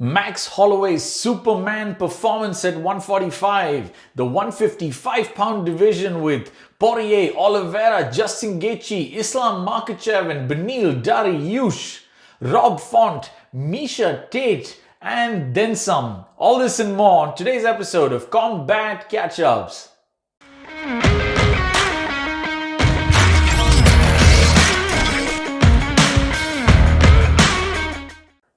Max Holloway's Superman performance at 145, the 155-pound division with Poirier, Oliveira, Justin Gaethje, Islam Makhachev and Beneil Dariush, Rob Font, Misha Tate, and then some. All this and more on today's episode of Combat Catchups.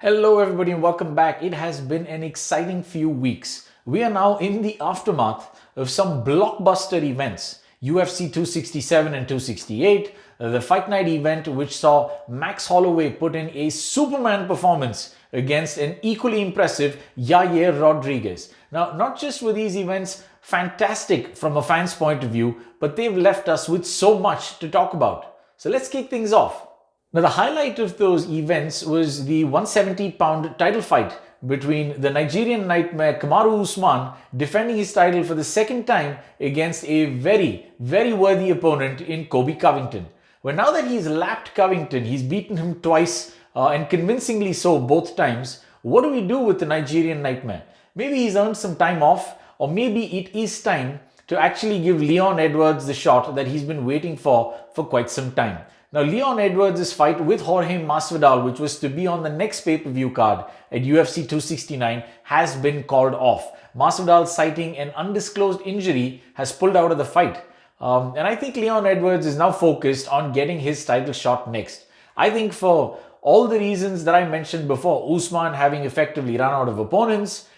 Hello everybody and welcome back. It has been an exciting few weeks. We are now in the aftermath of some blockbuster events. UFC 267 and 268, the Fight Night event which saw Max Holloway put in a Superman performance against an equally impressive Yair Rodriguez. Now, not just were these events fantastic from a fan's point of view, but they've left us with so much to talk about. So let's kick things off. Now, the highlight of those events was the 170-pound title fight between the Nigerian nightmare Kamaru Usman defending his title for the second time against a very, very worthy opponent in Colby Covington. Well, now that he's lapped Covington, he's beaten him twice and convincingly so both times. What do we do with the Nigerian nightmare? Maybe he's earned some time off, or maybe it is time to actually give Leon Edwards the shot that he's been waiting for quite some time. Now, Leon Edwards' fight with Jorge Masvidal, which was to be on the next pay-per-view card at UFC 269, has been called off. Masvidal, citing an undisclosed injury, has pulled out of the fight. And I think Leon Edwards is now focused on getting his title shot next. I think for all the reasons that I mentioned before, Usman having effectively run out of opponents,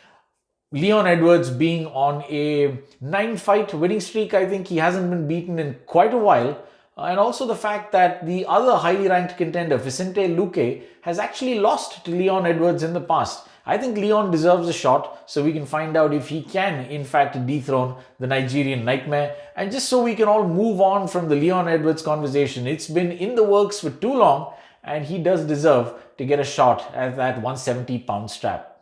Leon Edwards being on a 9-fight winning streak, I think he hasn't been beaten in quite a while. And also the fact that the other highly ranked contender, Vicente Luque, has actually lost to Leon Edwards in the past. I think Leon deserves a shot so we can find out if he can in fact dethrone the Nigerian nightmare. And just so we can all move on from the Leon Edwards conversation, it's been in the works for too long and he does deserve to get a shot at that 170-pound strap.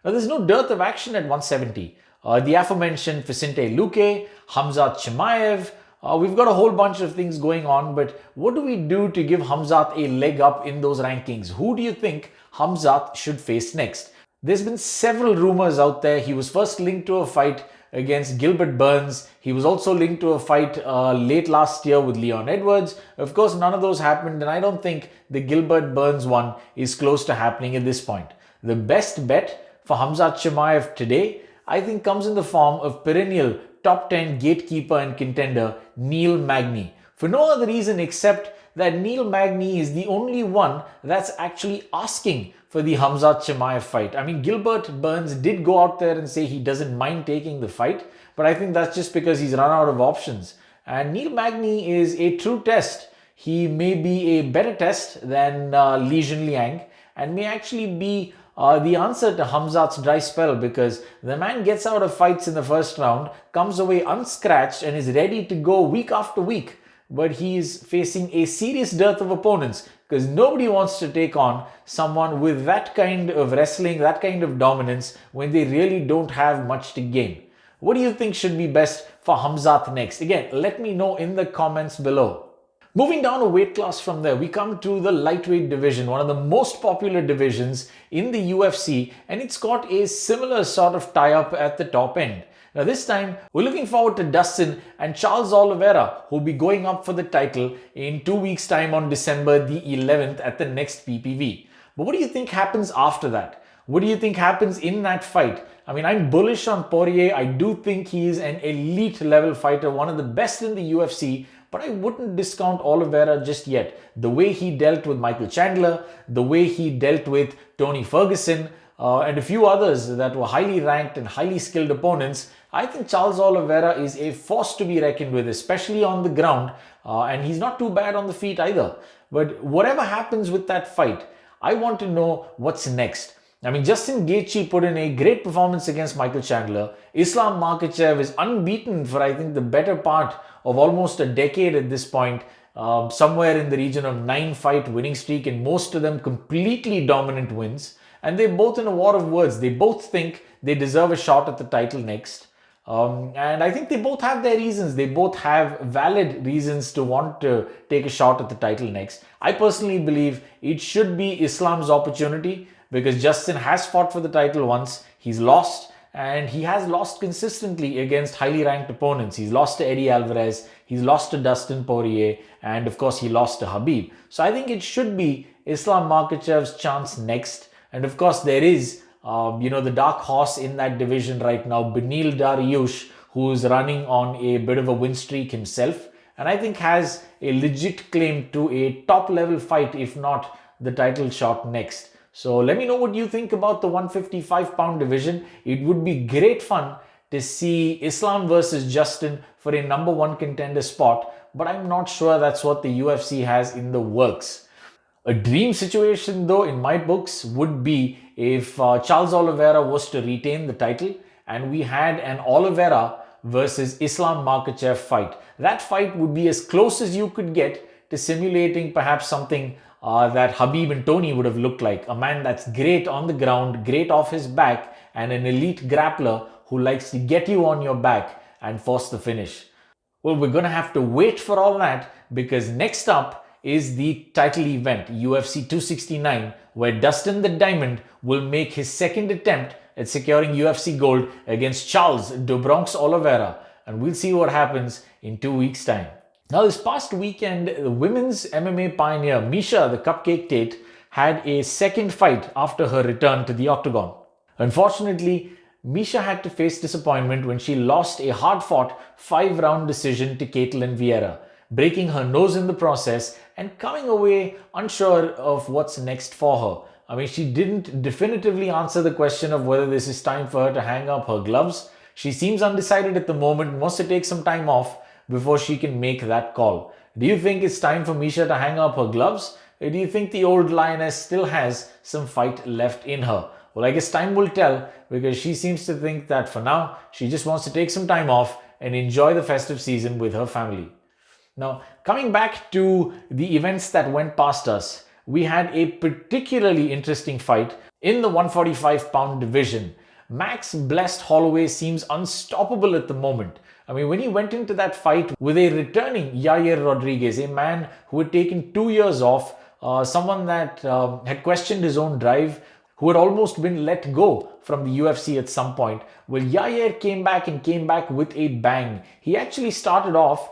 Now, there's no dearth of action at 170. The aforementioned Vicente Luque, Khamzat Chimaev, we've got a whole bunch of things going on, but what do we do to give Khamzat a leg up in those rankings? Who do you think Khamzat should face next? There's been several rumors out there. He was first linked to a fight against Gilbert Burns. He was also linked to a fight late last year with Leon Edwards. Of course, none of those happened, and I don't think the Gilbert Burns one is close to happening at this point. The best bet for Khamzat Chimaev today, I think, comes in the form of perennial top 10 gatekeeper and contender Neil Magny. For no other reason except that Neil Magny is the only one that's actually asking for the Khamzat Chimaev fight. I mean, Gilbert Burns did go out there and say he doesn't mind taking the fight, but I think that's just because he's run out of options. And Neil Magny is a true test. He may be a better test than Li Jinliang and may actually be the answer to Khamzat's dry spell, because the man gets out of fights in the first round, comes away unscratched and is ready to go week after week. But he is facing a serious dearth of opponents because nobody wants to take on someone with that kind of wrestling, that kind of dominance when they really don't have much to gain. What do you think should be best for Khamzat next? Again, let me know in the comments below. Moving down a weight class from there, we come to the lightweight division, one of the most popular divisions in the UFC, and it's got a similar sort of tie-up at the top end. Now this time, we're looking forward to Dustin and Charles Oliveira, who'll be going up for the title in 2 weeks' time on December the 11th at the next PPV. But what do you think happens after that? What do you think happens in that fight? I mean, I'm bullish on Poirier. I do think he's an elite level fighter, one of the best in the UFC. But I wouldn't discount Oliveira just yet. The way he dealt with Michael Chandler, the way he dealt with Tony Ferguson, and a few others that were highly ranked and highly skilled opponents, I think Charles Oliveira is a force to be reckoned with, especially on the ground. And he's not too bad on the feet either. But whatever happens with that fight, I want to know what's next. I mean, Justin Gaethje put in a great performance against Michael Chandler. Islam Makhachev is unbeaten for, I think, the better part of almost a decade at this point. Somewhere in the region of 9-fight winning streak, and most of them completely dominant wins. And they're both in a war of words. They both think they deserve a shot at the title next. And I think they both have their reasons. They both have valid reasons to want to take a shot at the title next. I personally believe it should be Islam's opportunity. because Justin has fought for the title once, he's lost, and he has lost consistently against highly ranked opponents. He's lost to Eddie Alvarez, he's lost to Dustin Poirier, and of course he lost to Khabib. So I think it should be Islam Makhachev's chance next. And of course there is, the dark horse in that division right now, Beneil Dariush, who's running on a bit of a win streak himself, and I think has a legit claim to a top level fight, if not the title shot next. So let me know what you think about the 155 pound division. It would be great fun to see Islam versus Justin for a number one contender spot, but I'm not sure that's what the UFC has in the works. A dream situation though in my books would be if Charles Oliveira was to retain the title and we had an Oliveira versus Islam Makhachev fight. That fight would be as close as you could get to simulating perhaps something that Khabib and Tony would have looked like. A man that's great on the ground, great off his back, and an elite grappler who likes to get you on your back and force the finish. Well, we're going to have to wait for all that, because next up is the title event, UFC 269, where Dustin the Diamond will make his second attempt at securing UFC gold against Charles "Do Bronx" Oliveira, and we'll see what happens in 2 weeks' time. Now, this past weekend, the women's MMA pioneer Miesha the Cupcake Tate had a second fight after her return to the octagon. Unfortunately, Miesha had to face disappointment when she lost a hard-fought 5-round decision to Caitlin Vieira, breaking her nose in the process and coming away unsure of what's next for her. I mean, she didn't definitively answer the question of whether this is time for her to hang up her gloves. She seems undecided at the moment and wants to take some time off before she can make that call. Do you think it's time for Miesha to hang up her gloves? Or do you think the old lioness still has some fight left in her? Well, I guess time will tell, because she seems to think that for now, she just wants to take some time off and enjoy the festive season with her family. Now, coming back to the events that went past us, we had a particularly interesting fight in the 145 pound division. Max Blessed Holloway seems unstoppable at the moment. I mean, when he went into that fight with a returning Yair Rodriguez, a man who had taken 2 years off, someone that had questioned his own drive, who had almost been let go from the UFC at some point. Well, Yair came back with a bang. He actually started off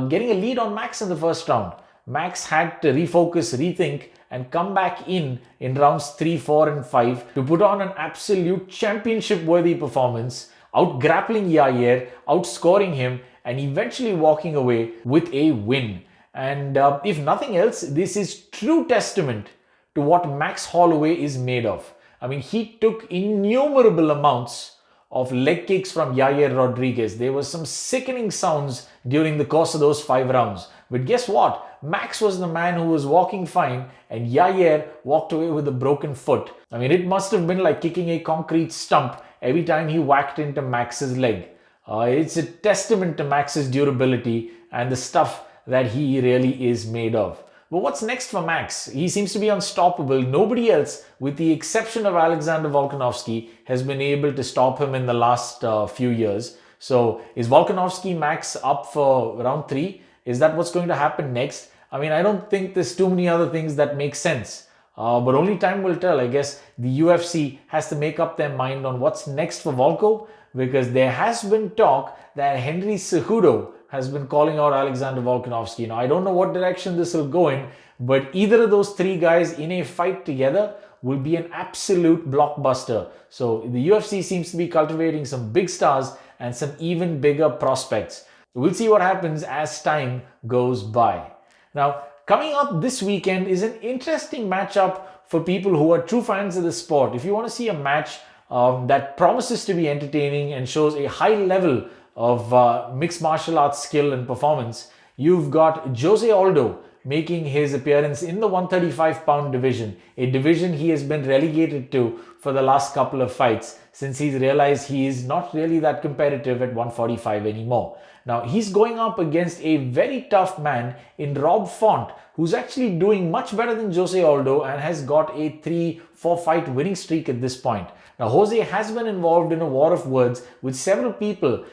getting a lead on Max in the first round. Max had to refocus, rethink, and come back in rounds 3, 4, and 5 to put on an absolute championship-worthy performance, out-grappling Yair, outscoring him, and eventually walking away with a win. And if nothing else, this is true testament to what Max Holloway is made of. I mean, he took innumerable amounts of leg kicks from Yair Rodriguez. There was some sickening sounds during the course of those 5 rounds. But guess what? Max was the man who was walking fine, and Yair walked away with a broken foot. I mean, it must have been like kicking a concrete stump every time he whacked into Max's leg. It's a testament to Max's durability and the stuff that he really is made of. But what's next for Max? He seems to be unstoppable. Nobody else, with the exception of Alexander Volkanovski, has been able to stop him in the last few years. So is Volkanovski Max up for round 3? Is that what's going to happen next? I mean, I don't think there's too many other things that make sense. But only time will tell. I guess the UFC has to make up their mind on what's next for Volko, because there has been talk that Henry Cejudo has been calling out Alexander Volkanovski. Now, I don't know what direction this will go in, but either of those 3 guys in a fight together will be an absolute blockbuster. So the UFC seems to be cultivating some big stars and some even bigger prospects. We'll see what happens as time goes by. Now, coming up this weekend is an interesting matchup for people who are true fans of the sport. If you want to see a match that promises to be entertaining and shows a high level of mixed martial arts skill and performance, you've got Jose Aldo making his appearance in the 135 pound division, a division he has been relegated to for the last couple of fights since he's realized he is not really that competitive at 145 anymore. Now, he's going up against a very tough man in Rob Font, who's actually doing much better than Jose Aldo and has got a 3-4 fight winning streak at this point. Now, Jose has been involved in a war of words with several people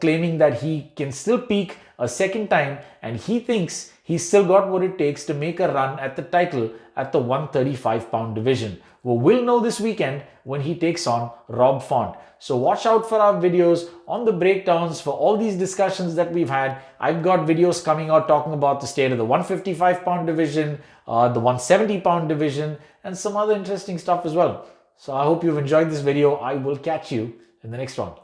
claiming that he can still peak a second time, and he thinks he's still got what it takes to make a run at the title at the 135-pound division. Well, we'll know this weekend when he takes on Rob Font. So watch out for our videos on the breakdowns for all these discussions that we've had. I've got videos coming out talking about the state of the 155-pound division, the 170-pound division, and some other interesting stuff as well. So I hope you've enjoyed this video. I will catch you in the next one.